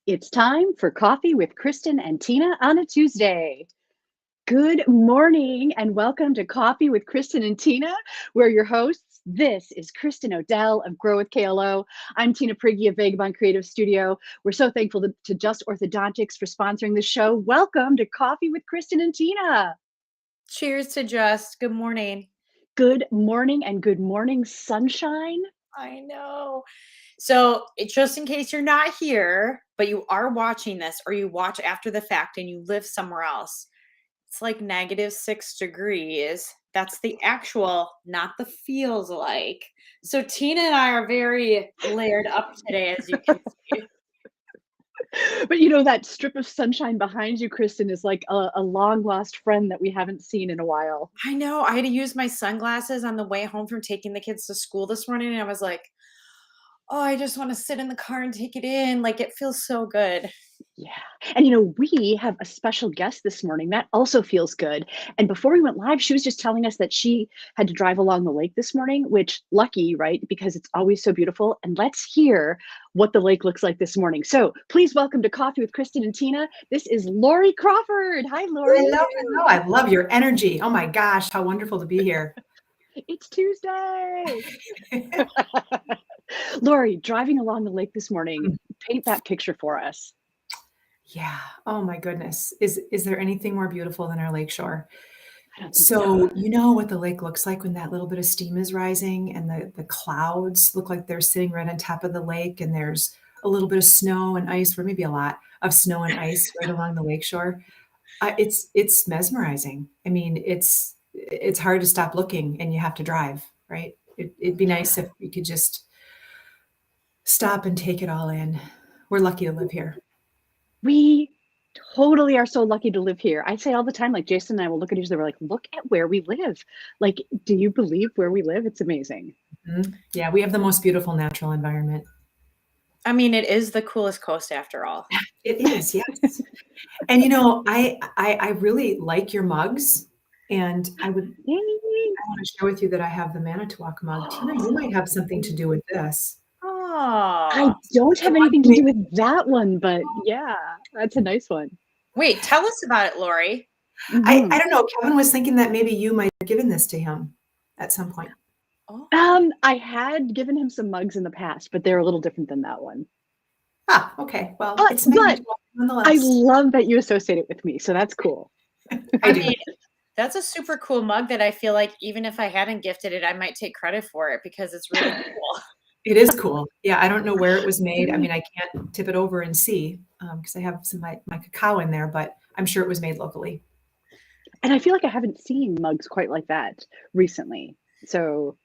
It's time for Coffee with Kristin and Tina on a Tuesday. Good morning and welcome to Coffee with Kristin and Tina. We're your hosts. This is Kristin Odell of Grow with KLO. I'm Tina Prigge of Vagabond Creative Studio. We're so thankful to Just Orthodontics for sponsoring the show. Welcome to Coffee with Kristin and Tina. Cheers to Just. Good morning. Good morning and good morning, sunshine. I know. So, just in case you're not here, but you are watching this or you watch after the fact and you live somewhere else, it's like -6 degrees. That's the actual, not the feels like. So, Tina and I are very layered up today, as you can see. But you know, that strip of sunshine behind you, Kristin, is like a long lost friend that we haven't seen in a while. I know. I had to use my sunglasses on the way home from taking the kids to school this morning. And I was like, oh, I just want to sit in the car and take it in. Like, it feels so good. Yeah. And you know, we have a special guest this morning. That also feels good. And before we went live, she was just telling us that she had to drive along the lake this morning, which lucky, right? Because it's always so beautiful. And let's hear what the lake looks like this morning. So please welcome to Coffee with Kristin and Tina. This is Laurie Crawford. Hi, Laurie. Hello. I love your energy. Oh my gosh, how wonderful to be here. It's Tuesday. Laurie, driving along the lake this morning, paint that picture for us. Yeah. Oh my goodness. Is there anything more beautiful than our lakeshore? I don't think So you know what the lake looks like when that little bit of steam is rising and the clouds look like they're sitting right on top of the lake and there's a little bit of snow and ice, or maybe a lot of snow and ice right along the lakeshore. It's mesmerizing. I mean, it's hard to stop looking and you have to drive, right? It'd be nice if you could just stop and take it all in. We're lucky to live here. We totally are so lucky to live here. I say all the time, like Jason and I will look at each other, we're like, look at where we live. Like, do you believe where we live? It's amazing. Mhm. Yeah, we have the most beautiful natural environment. I mean, it is the coolest coast after all. It is, yes. And you know, I really like your mugs, and I want to share with you that I have the Manitowoc mug. Tina, you might have something to do with this. I Oh, don't have anything to do with that one, but yeah, that's a nice one. wait, tell us about it, Laurie. I don't know. Kevin was thinking that maybe you might have given this to him at some point. Oh. I had given him some mugs in the past, but they're a little different than that one. Ah, okay. Well, it's but nonetheless. I love that you associate it with me, so that's cool. I mean, that's a super cool mug that I feel like even if I hadn't gifted it, I might take credit for it because it's really cool. It is cool. Yeah, I don't know where it was made. I mean, I can't tip it over and see because I have some my cacao in there, but I'm sure it was made locally. And I feel like I haven't seen mugs quite like that recently. So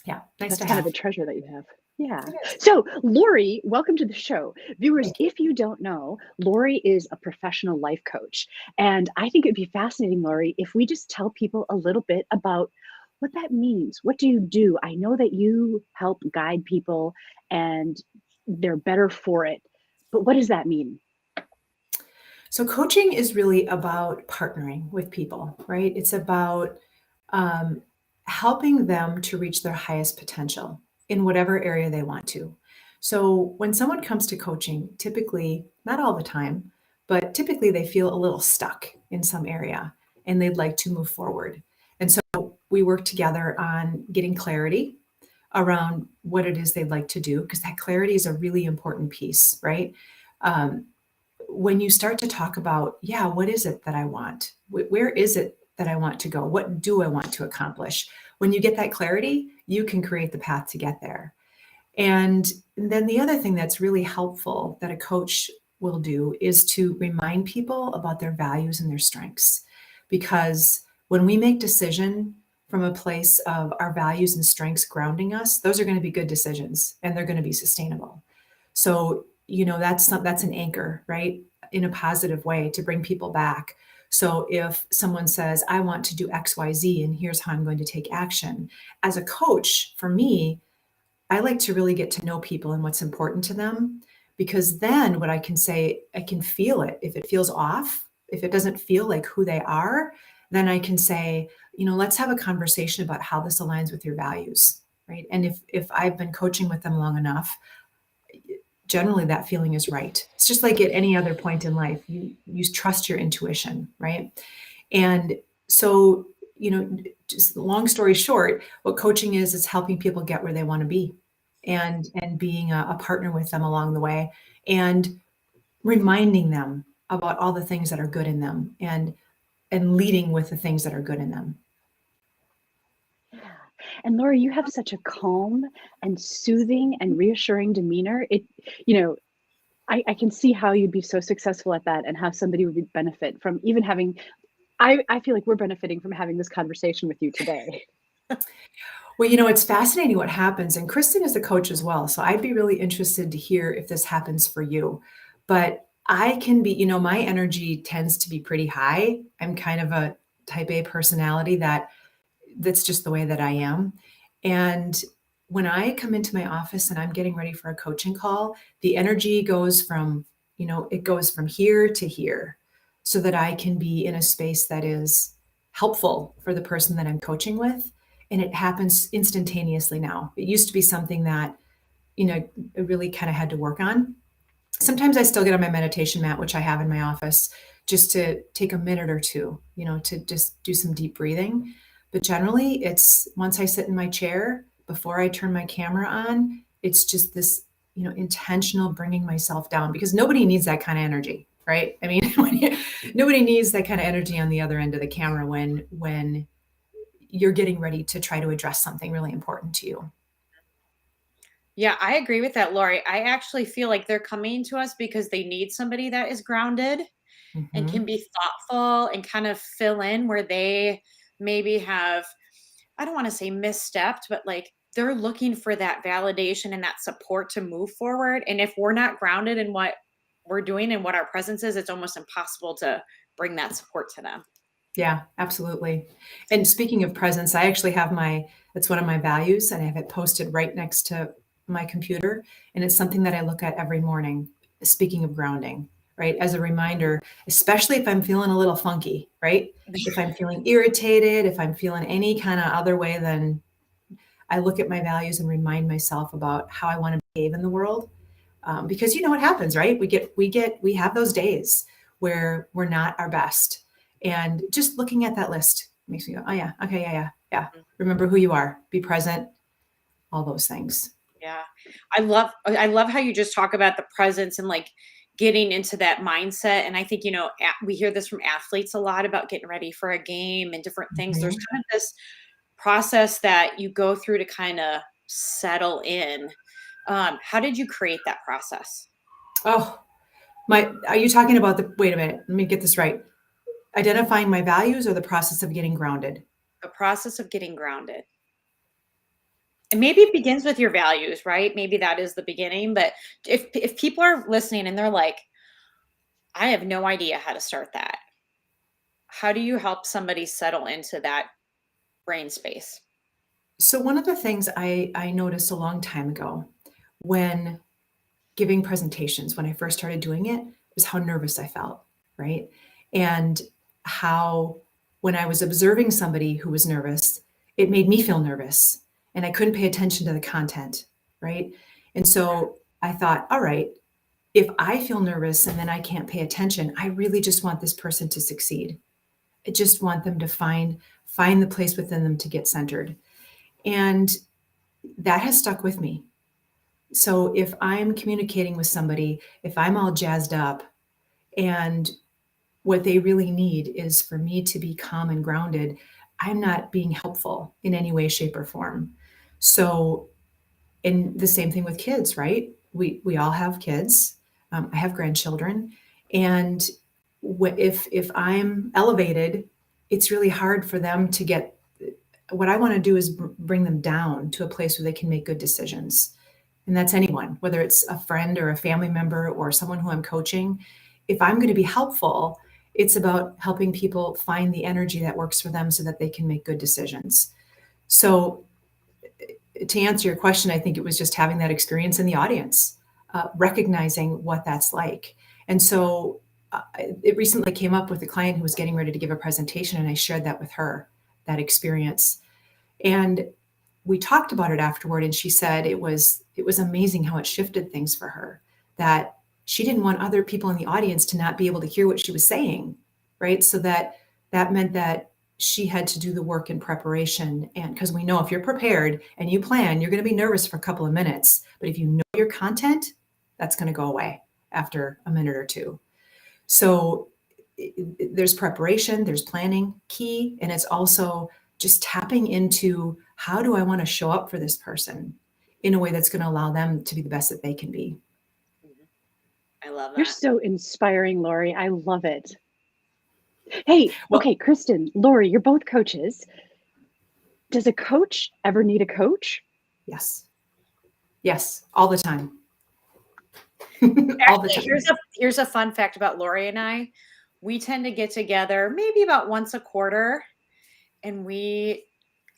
yeah, nice that's to kind have. of a treasure that you have. Yeah. So, Laurie, welcome to the show. Viewers, if you don't know, Laurie is a professional life coach. And I think it'd be fascinating, Laurie, if we just tell people a little bit about what that means. What do you do? I know that you help guide people and they're better for it. But what does that mean? So coaching is really about partnering with people, right? It's about helping them to reach their highest potential in whatever area they want to. So when someone comes to coaching, typically, not all the time, but typically they feel a little stuck in some area and they'd like to move forward. And so we work together on getting clarity around what it is they'd like to do, because that clarity is a really important piece, right? When you start to talk about, yeah, what is it that I want? Where is it that I want to go? What do I want to accomplish? When you get that clarity, you can create the path to get there. And then the other thing that's really helpful that a coach will do is to remind people about their values and their strengths. Because when we make decision from a place of our values and strengths grounding us, those are going to be good decisions and they're going to be sustainable. So, you know, that's an anchor, right? In a positive way to bring people back. So if someone says, I want to do X, Y, Z, and here's how I'm going to take action. As a coach, for me, I like to really get to know people and what's important to them, because then what I can say, I can feel it. If it feels off, if it doesn't feel like who they are, then I can say, you know, let's have a conversation about how this aligns with your values, right? And if I've been coaching with them long enough, generally that feeling is right. It's just like at any other point in life, you trust your intuition, right? And so, just long story short, what coaching is, it's helping people get where they want to be, and being a partner with them along the way, and reminding them about all the things that are good in them, and leading with the things that are good in them. Yeah. And Laurie, you have such a calm and soothing and reassuring demeanor. You know, I can see how you'd be so successful at that and how somebody would benefit from even having, I feel like we're benefiting from having this conversation with you today. Well, it's fascinating what happens. And Kristin is a coach as well. So I'd be really interested to hear if this happens for you. But I can be, my energy tends to be pretty high. I'm kind of a type A personality that's just the way that I am. And when I come into my office and I'm getting ready for a coaching call, the energy goes from, it goes from here to here, so that I can be in a space that is helpful for the person that I'm coaching with. And it happens instantaneously now. It used to be something that, I really kind of had to work on. Sometimes I still get on my meditation mat, which I have in my office, just to take a minute or two, to just do some deep breathing. But generally, it's once I sit in my chair, before I turn my camera on, it's just this, intentional bringing myself down, because nobody needs that kind of energy, right? I mean, nobody needs that kind of energy on the other end of the camera when you're getting ready to try to address something really important to you. Yeah, I agree with that, Laurie. I actually feel like they're coming to us because they need somebody that is grounded and Mm-hmm. can be thoughtful and kind of fill in where they maybe have, I don't want to say misstepped, but like they're looking for that validation and that support to move forward. And if we're not grounded in what we're doing and what our presence is, it's almost impossible to bring that support to them. Yeah, absolutely. And speaking of presence, I actually have that's one of my values, and I have it posted right next to my computer. And it's something that I look at every morning. Speaking of grounding, right? As a reminder, especially if I'm feeling a little funky, right? If I'm feeling irritated, if I'm feeling any kind of other way, then I look at my values and remind myself about how I want to behave in the world. Because you know what happens, right? We have those days where we're not our best. And just looking at that list makes me go, oh yeah, okay, yeah. Remember who you are, be present, all those things. Yeah. I love how you just talk about the presence and like getting into that mindset. And I think, we hear this from athletes a lot about getting ready for a game and different things. There's Mhm. kind of this process that you go through to kind of settle in. How did you create that process? Oh, are you talking about wait a minute, let me get this right. Identifying my values or the process of getting grounded? The process of getting grounded. And maybe it begins with your values, right? Maybe that is the beginning. But if people are listening and they're like, I have no idea how to start that, how do you help somebody settle into that brain space? So one of the things I noticed a long time ago when giving presentations, when I first started doing it, was how nervous I felt, right? And how when I was observing somebody who was nervous, it made me feel nervous and I couldn't pay attention to the content, right? And so I thought, all right, if I feel nervous and then I can't pay attention, I really just want this person to succeed. I just want them to find the place within them to get centered. And that has stuck with me. So if I'm communicating with somebody, if I'm all jazzed up and what they really need is for me to be calm and grounded, I'm not being helpful in any way, shape, or form. So, and the same thing with kids, right? We all have kids. I have grandchildren, and if I'm elevated, it's really hard for them to get. What I want to do is bring them down to a place where they can make good decisions. And that's anyone, whether it's a friend or a family member or someone who I'm coaching. If I'm going to be helpful, it's about helping people find the energy that works for them so that they can make good decisions. So, to answer your question, I think it was just having that experience in the audience, recognizing what that's like. And so, it recently came up with a client who was getting ready to give a presentation, and I shared that with her, that experience. And we talked about it afterward, and she said it was amazing how it shifted things for her. that she didn't want other people in the audience to not be able to hear what she was saying, right? So that meant that she had to do the work in preparation. And because we know if you're prepared and you plan, you're going to be nervous for a couple of minutes. But if you know your content, that's going to go away after a minute or two. So there's preparation, there's planning key, and it's also just tapping into how do I want to show up for this person in a way that's going to allow them to be the best that they can be. I love that. You're so inspiring, Laurie. I love it. Hey, Well- okay, Kristin, Laurie, you're both coaches. Does a coach ever need a coach? Yes. Yes, all the time. All the Actually, time. here's a fun fact about Laurie and I. We tend to get together maybe about once a quarter, and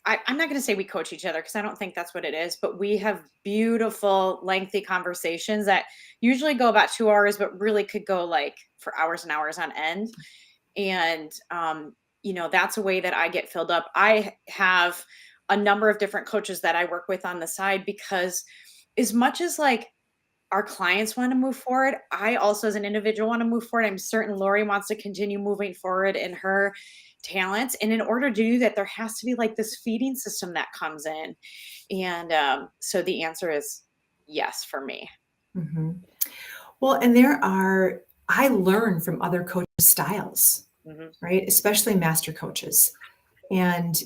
I'm not going to say we coach each other because I don't think that's what it is, but we have beautiful, lengthy conversations that usually go about 2 hours, but really could go like for hours and hours on end. And, that's a way that I get filled up. I have a number of different coaches that I work with on the side because as much as like our clients want to move forward, I also as an individual want to move forward. I'm certain Laurie wants to continue moving forward in her talents. And in order to do that, there has to be like this feeding system that comes in. And so the answer is yes for me. Mm-hmm. Well, and I learn from other coaches' styles, right? Especially master coaches. And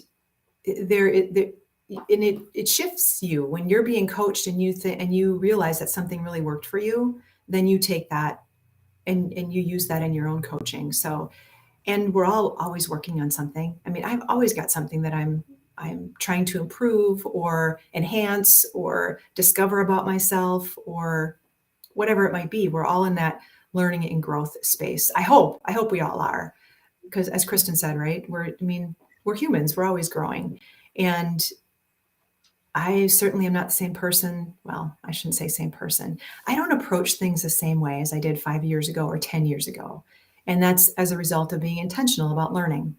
it shifts you when you're being coached and you realize that something really worked for you, then you take that and you use that in your own coaching. So, and we're all always working on something. I mean, I've always got something that I'm trying to improve or enhance or discover about myself or whatever it might be. We're all in that learning and growth space. I hope we all are, because as Kristin said, right, we're humans, we're always growing. And I certainly am not the same person. Well, I shouldn't say same person. I don't approach things the same way as I did 5 years ago or 10 years ago. And that's as a result of being intentional about learning.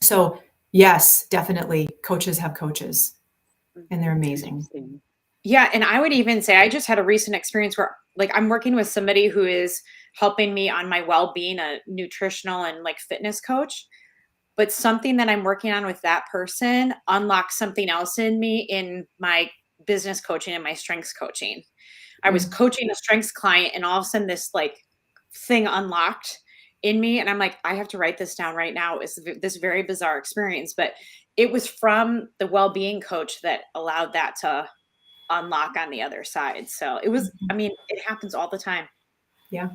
So yes, definitely coaches have coaches and they're amazing. Yeah. And I would even say, I just had a recent experience where like I'm working with somebody who is helping me on my well-being, a nutritional and like fitness coach. But something that I'm working on with that person unlocks something else in me in my business coaching and my strengths coaching. I was coaching a strengths client and all of a sudden this like thing unlocked in me. And I'm like, I have to write this down right now. It's this very bizarre experience, but it was from the well-being coach that allowed that to unlock on the other side. So it was, I mean, it happens all the time. Yeah.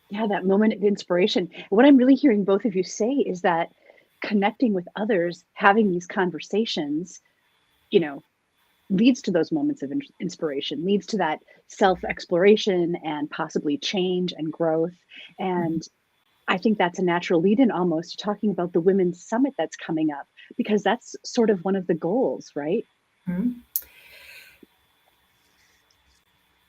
Yeah, that moment of inspiration. What I'm really hearing both of you say is that connecting with others, having these conversations, leads to those moments of inspiration, leads to that self-exploration and possibly change and growth. And I think that's a natural lead-in almost to talking about the Women's Summit that's coming up, because that's sort of one of the goals, right? Mm-hmm.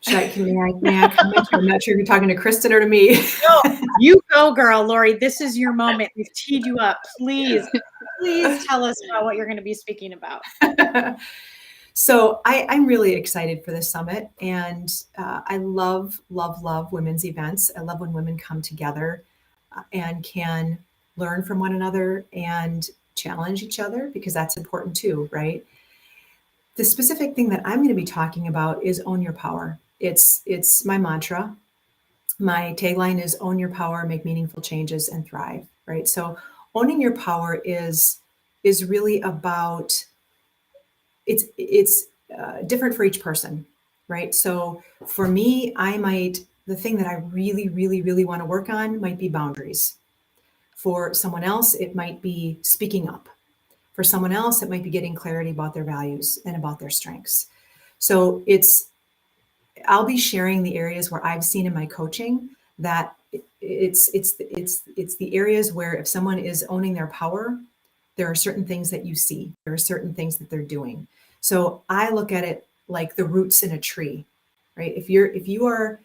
May I comment? I'm not sure if you're talking to Kristin or to me. No, you go, girl. Laurie, this is your moment. We've teed you up. Please tell us about what you're going to be speaking about. So I'm really excited for this summit, and I love women's events. I love when women come together and can learn from one another and challenge each other, because that's important too, right? The specific thing that I'm going to be talking about is own your power. It's my mantra. My tagline is own your power, make meaningful changes, and thrive, right? So owning your power is really about, it's different for each person, right? So for me, the thing that I really, really, really want to work on might be boundaries. For someone else, it might be speaking up. For someone else, it might be getting clarity about their values and about their strengths. So I'll be sharing the areas where I've seen in my coaching that it's the areas where if someone is owning their power, there are certain things that you see. There are certain things that they're doing. So I look at it like the roots in a tree, right? If you're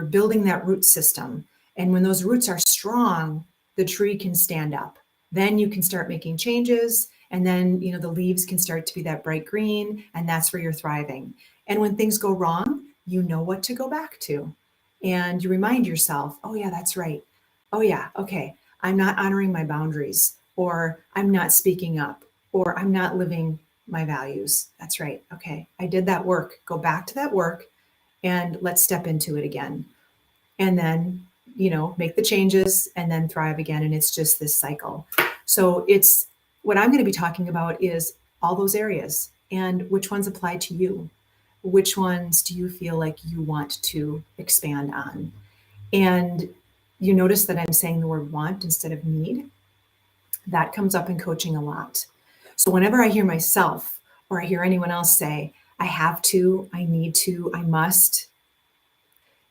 building that root system, and when those roots are strong, the tree can stand up. Then you can start making changes, and then the leaves can start to be that bright green, and that's where you're thriving. And when things go wrong, you know what to go back to. And you remind yourself, oh yeah, that's right. Oh yeah, okay. I'm not honoring my boundaries, or I'm not speaking up, or I'm not living my values. That's right. Okay. I did that work. Go back to that work and let's step into it again. And then, make the changes and then thrive again. And it's just this cycle. So it's what I'm going to be talking about is all those areas and which ones apply to you. Which ones do you feel like you want to expand on? And you notice that I'm saying the word want instead of need. That comes up in coaching a lot. So whenever I hear myself or I hear anyone else say, I have to, I need to, I must,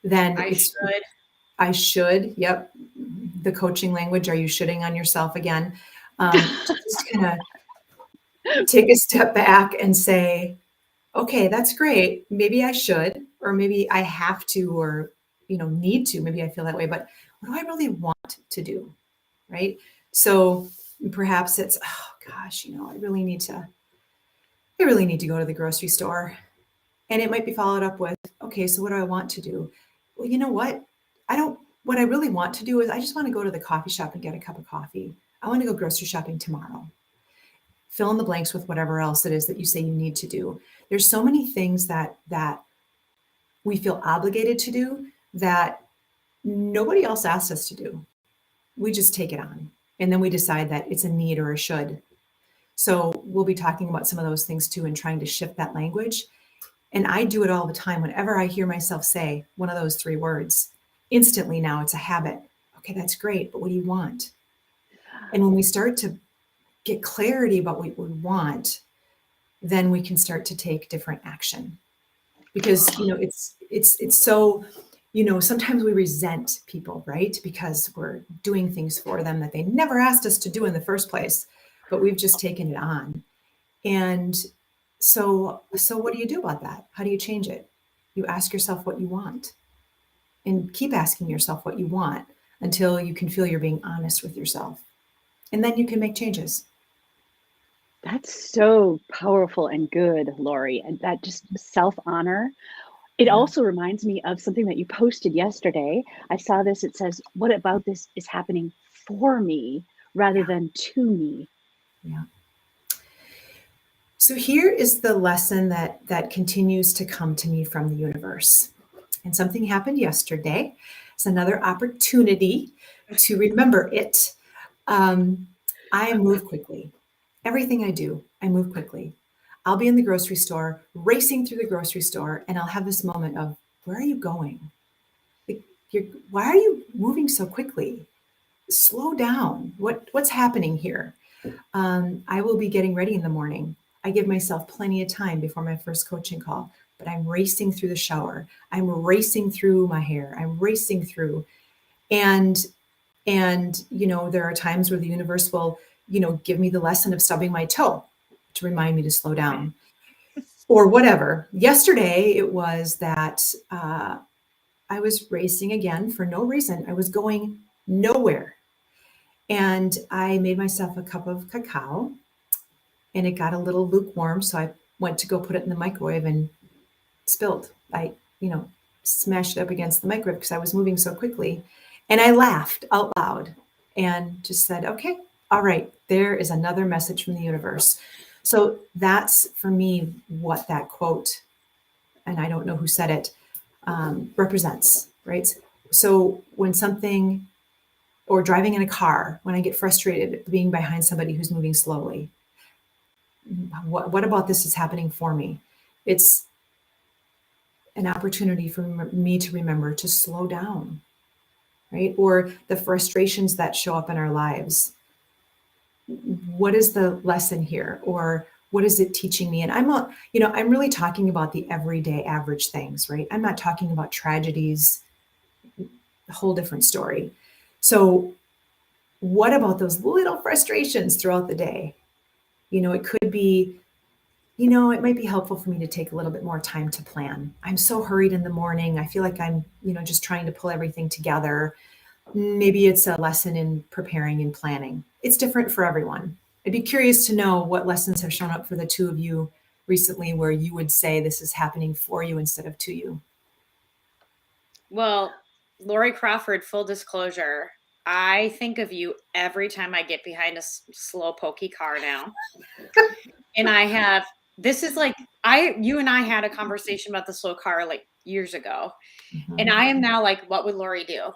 then I should. Yep. The coaching language. Are you shitting on yourself again? Just kind of take a step back and say, okay, that's great. Maybe I should, or maybe I have to, or, need to, maybe I feel that way, but what do I really want to do? Right. So perhaps it's, oh gosh, I really need to go to the grocery store. And it might be followed up with, okay, so what do I want to do? Well, you know what? What I really want to do is I just want to go to the coffee shop and get a cup of coffee. I want to go grocery shopping tomorrow. Fill in the blanks with whatever else it is that you say you need to do. There's so many things that we feel obligated to do that nobody else asked us to do. We just take it on. And then we decide that it's a need or a should. So we'll be talking about some of those things too and trying to shift that language. And I do it all the time. Whenever I hear myself say one of those three words, instantly now it's a habit. Okay, that's great, but what do you want? And when we start to get clarity about what we want, then we can start to take different action. Because, it's so, sometimes we resent people, right? Because we're doing things for them that they never asked us to do in the first place, but we've just taken it on. And so what do you do about that? How do you change it? You ask yourself what you want and keep asking yourself what you want until you can feel you're being honest with yourself. And then you can make changes. That's so powerful and good, Laurie. And that just self-honor. It also reminds me of something that you posted yesterday. I saw this. It says, what about this is happening for me rather than to me? Yeah. So here is the lesson that continues to come to me from the universe. And something happened yesterday. It's another opportunity to remember it. I move quickly. Everything I do, I move quickly. I'll be in the grocery store, racing through the grocery store, and I'll have this moment of, where are you going? Why are you moving so quickly? Slow down. What's happening here? I will be getting ready in the morning. I give myself plenty of time before my first coaching call, but I'm racing through the shower. I'm racing through my hair. I'm racing through. And there are times where the universe will, give me the lesson of stubbing my toe to remind me to slow down or whatever. Yesterday, it was that I was racing again for no reason. I was going nowhere. And I made myself a cup of cacao and it got a little lukewarm. So I went to go put it in the microwave and spilled. I, smashed it up against the microwave because I was moving so quickly. And I laughed out loud and just said, okay, all right, there is another message from the universe. So that's for me what that quote, and I don't know who said it, represents, right? So when something, or driving in a car, when I get frustrated being behind somebody who's moving slowly, what about this is happening for me? It's an opportunity for me to remember to slow down, right? Or the frustrations that show up in our lives. What is the lesson here? Or what is it teaching me? And I'm really talking about the everyday average things, right? I'm not talking about tragedies, a whole different story. So what about those little frustrations throughout the day? It could be, it might be helpful for me to take a little bit more time to plan. I'm so hurried in the morning. I feel like I'm, just trying to pull everything together. Maybe it's a lesson in preparing and planning. It's different for everyone. I'd be curious to know what lessons have shown up for the two of you recently where you would say this is happening for you instead of to you. Well, Laurie Crawford, full disclosure, I think of you every time I get behind a slow pokey car now. And this is like, you and I had a conversation about the slow car like years ago. And I am now like, what would Laurie do?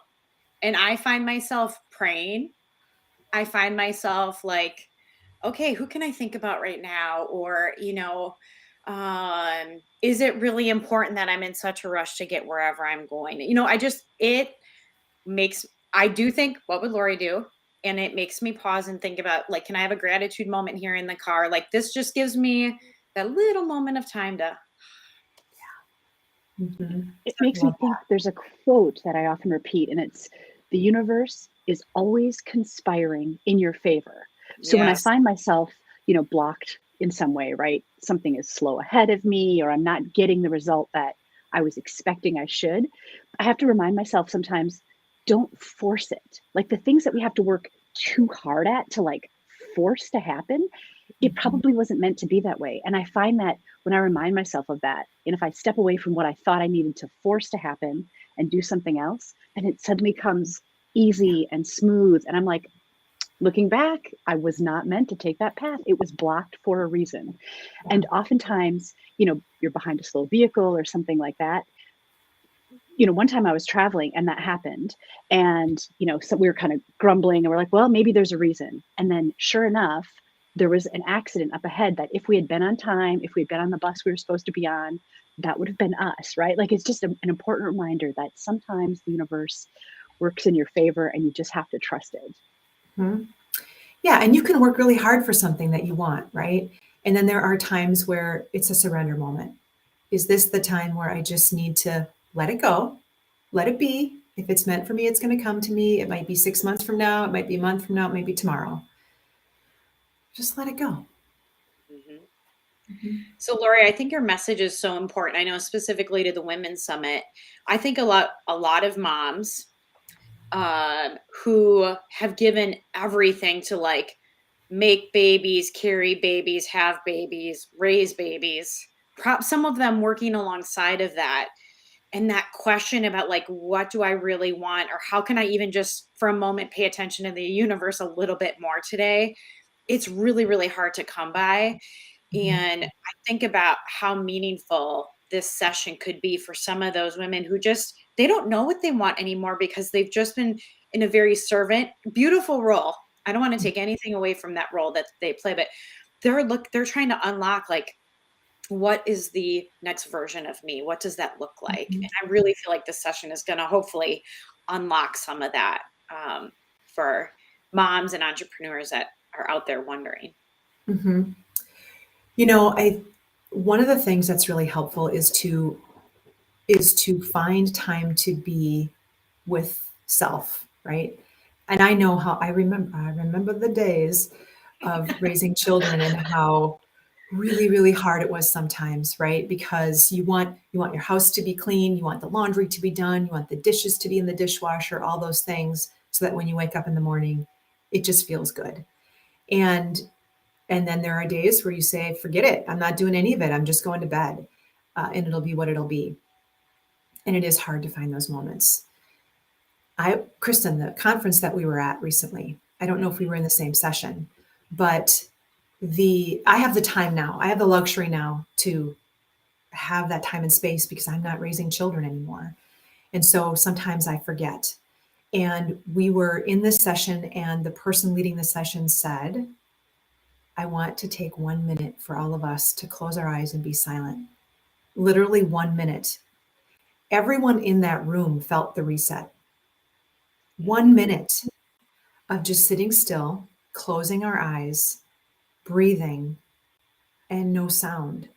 And I find myself praying. I find myself like, okay, who can I think about right now? Or, is it really important that I'm in such a rush to get wherever I'm going? I do think, what would Laurie do? And it makes me pause and think about, like, can I have a gratitude moment here in the car? Like, this just gives me that little moment of time to. It makes me think there's a quote that I often repeat, and it's, the universe is always conspiring in your favor. So when I find myself, blocked in some way, right? Something is slow ahead of me, or I'm not getting the result that I was expecting I should. I have to remind myself sometimes, don't force it. Like the things that we have to work too hard at to like force to happen, it probably wasn't meant to be that way. And I find that when I remind myself of that, and if I step away from what I thought I needed to force to happen and do something else, then it suddenly comes easy and smooth. And I'm like, looking back, I was not meant to take that path. It was blocked for a reason. And oftentimes, you're behind a slow vehicle or something like that. One time I was traveling and that happened, and, so we were kind of grumbling and we're like, well, maybe there's a reason. And then sure enough, there was an accident up ahead that if we had been on time, if we had been on the bus we were supposed to be on, that would have been us, right? Like, it's just an important reminder that sometimes the universe works in your favor and you just have to trust it. Yeah. And you can work really hard for something that you want, right? And then there are times where it's a surrender moment. Is this the time where I just need to let it go, let it be? If it's meant for me, it's going to come to me. It might be 6 months from now. It might be a month from now. It might be tomorrow. Just let it go. So Laurie, I think your message is so important. I know specifically to the Women's Summit, I think a lot of moms who have given everything to like make babies, carry babies, have babies, raise babies, some of them working alongside of that. And that question about like, what do I really want? Or how can I even just for a moment pay attention to the universe a little bit more today? It's really, really hard to come by. And I think about how meaningful this session could be for some of those women who they don't know what they want anymore because they've just been in a very servant, beautiful role. I don't want to take anything away from that role that they play, but they're trying to unlock like, what is the next version of me? What does that look like? And I really feel like this session is going to hopefully unlock some of that for moms and entrepreneurs that are out there wondering. One of the things that's really helpful is to find time to be with self, right? And I know how I remember the days of raising children and how really, really hard it was sometimes, right? Because you want your house to be clean, you want the laundry to be done, you want the dishes to be in the dishwasher, all those things, so that when you wake up in the morning, it just feels good. And then there are days where you say, forget it, I'm not doing any of it, I'm just going to bed, and it'll be what it'll be. And it is hard to find those moments. Kristin, the conference that we were at recently, I don't know if we were in the same session, but I have the time now. I have the luxury now to have that time and space because I'm not raising children anymore. And so sometimes I forget. And we were in this session and the person leading the session said, I want to take 1 minute for all of us to close our eyes and be silent. Literally 1 minute. Everyone in that room felt the reset. 1 minute of just sitting still, closing our eyes, breathing, and no sound.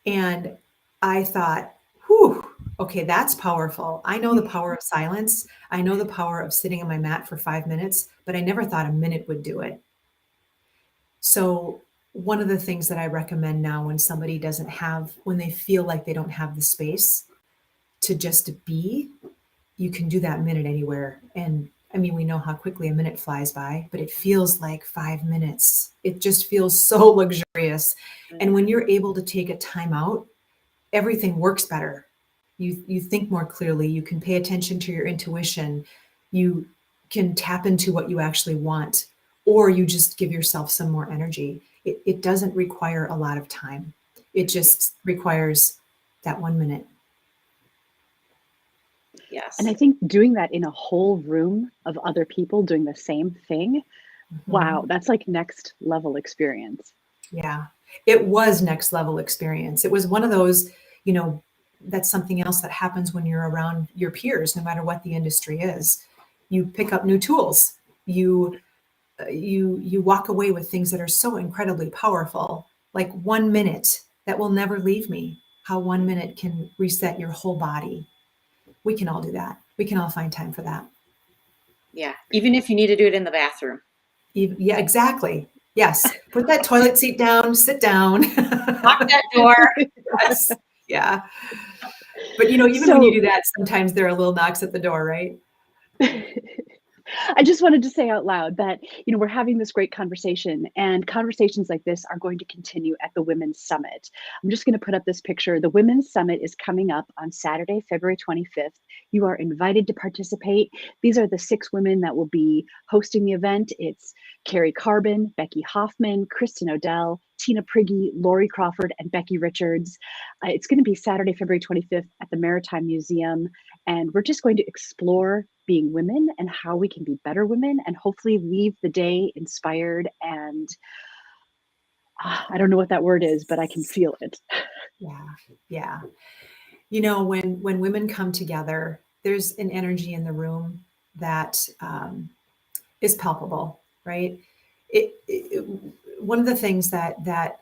And I thought, whew, okay, that's powerful. I know the power of silence. I know the power of sitting on my mat for 5 minutes, but I never thought a minute would do it. So one of the things that I recommend now when they feel like they don't have the space to just be, you can do that minute anywhere. And I mean, we know how quickly a minute flies by, but it feels like 5 minutes. It just feels so luxurious. And when you're able to take a time out, everything works better. You think more clearly, you can pay attention to your intuition, you can tap into what you actually want, or you just give yourself some more energy. It doesn't require a lot of time. It just requires that 1 minute. Yes. And I think doing that in a whole room of other people doing the same thing, wow, that's like next level experience. Yeah, it was next level experience. It was one of those, that's something else that happens when you're around your peers, no matter what the industry is. You pick up new tools. You walk away with things that are so incredibly powerful, like 1 minute that will never leave me. How 1 minute can reset your whole body. We can all do that. We can all find time for that. Yeah, even if you need to do it in the bathroom. Yeah, exactly. Yes. Put that toilet seat down, sit down. Lock that door. Yes. Yeah. But even when you do that, sometimes there are little knocks at the door, right? I just wanted to say out loud that, we're having this great conversation, and conversations like this are going to continue at the Women's Summit. I'm just going to put up this picture. The Women's Summit is coming up on Saturday, February 25th. You are invited to participate. These are the 6 women that will be hosting the event. It's Carrie Carbon, Becky Hoffman, Kristin Odell, Tina Prigge, Laurie Crawford, and Becky Richards. It's going to be Saturday, February 25th at the Maritime Museum. And we're just going to explore being women and how we can be better women and hopefully leave the day inspired. And I don't know what that word is, but I can feel it. Yeah. When women come together, there's an energy in the room that is palpable, right? One of the things that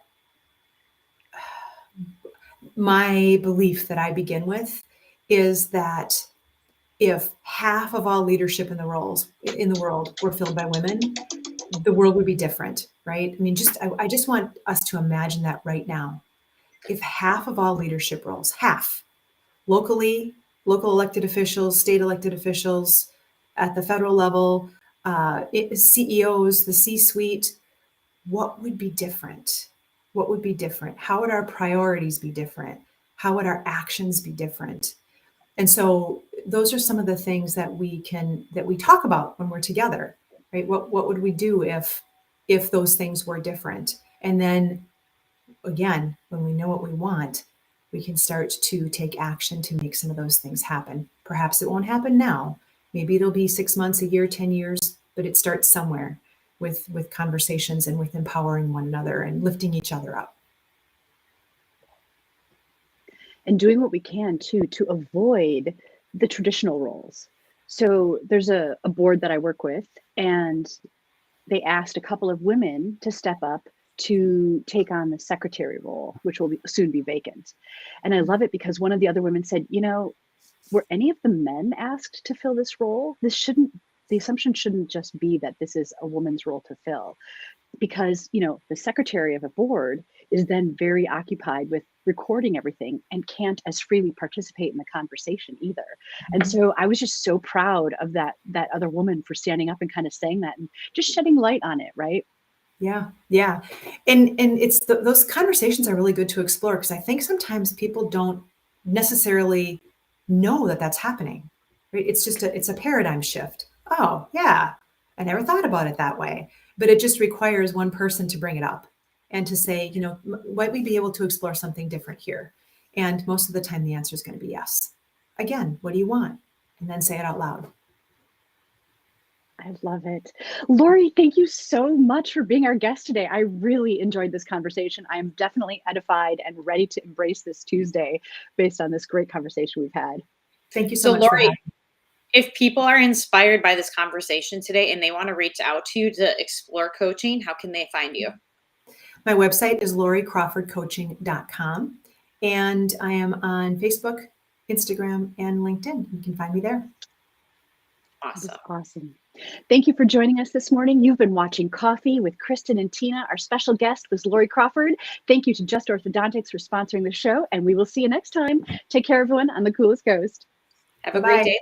my belief that I begin with is that if half of all leadership in the world were filled by women, the world would be different, right? I mean, I just want us to imagine that right now. If half of all leadership roles, half, local elected officials, state elected officials, at the federal level, CEOs, the C-suite, what would be different? What would be different? How would our priorities be different? How would our actions be different? And so those are some of the things that we talk about when we're together, right? What would we do if those things were different? And then again, when we know what we want, we can start to take action to make some of those things happen. Perhaps it won't happen now. Maybe it'll be 6 months, a year, 10 years, but it starts somewhere with conversations and with empowering one another and lifting each other up. And doing what we can to avoid the traditional roles. So there's a board that I work with, and they asked a couple of women to step up to take on the secretary role, which will soon be vacant. And I love it because one of the other women said, were any of the men asked to fill this role? The assumption shouldn't just be that this is a woman's role to fill, because, the secretary of a board is then very occupied with recording everything and can't as freely participate in the conversation either. And so I was just so proud of that other woman for standing up and kind of saying that and just shedding light on it, right? Yeah. And it's those conversations are really good to explore, because I think sometimes people don't necessarily know that that's happening, right? It's a paradigm shift. Oh, yeah, I never thought about it that way. But it just requires one person to bring it up and to say, might we be able to explore something different here? And most of the time, the answer is going to be yes. Again, what do you want? And then say it out loud. I love it. Laurie, thank you so much for being our guest today. I really enjoyed this conversation. I am definitely edified and ready to embrace this Tuesday based on this great conversation we've had. Thank you so much, Laurie. If people are inspired by this conversation today and they want to reach out to you to explore coaching, how can they find you? My website is lauriecrawfordcoaching.com, and I am on Facebook, Instagram, and LinkedIn. You can find me there. Awesome. Thank you for joining us this morning. You've been watching Coffee with Kristin and Tina. Our special guest was Laurie Crawford. Thank you to Just Orthodontics for sponsoring the show, and we will see you next time. Take care, everyone, on the coolest coast. Have a great day.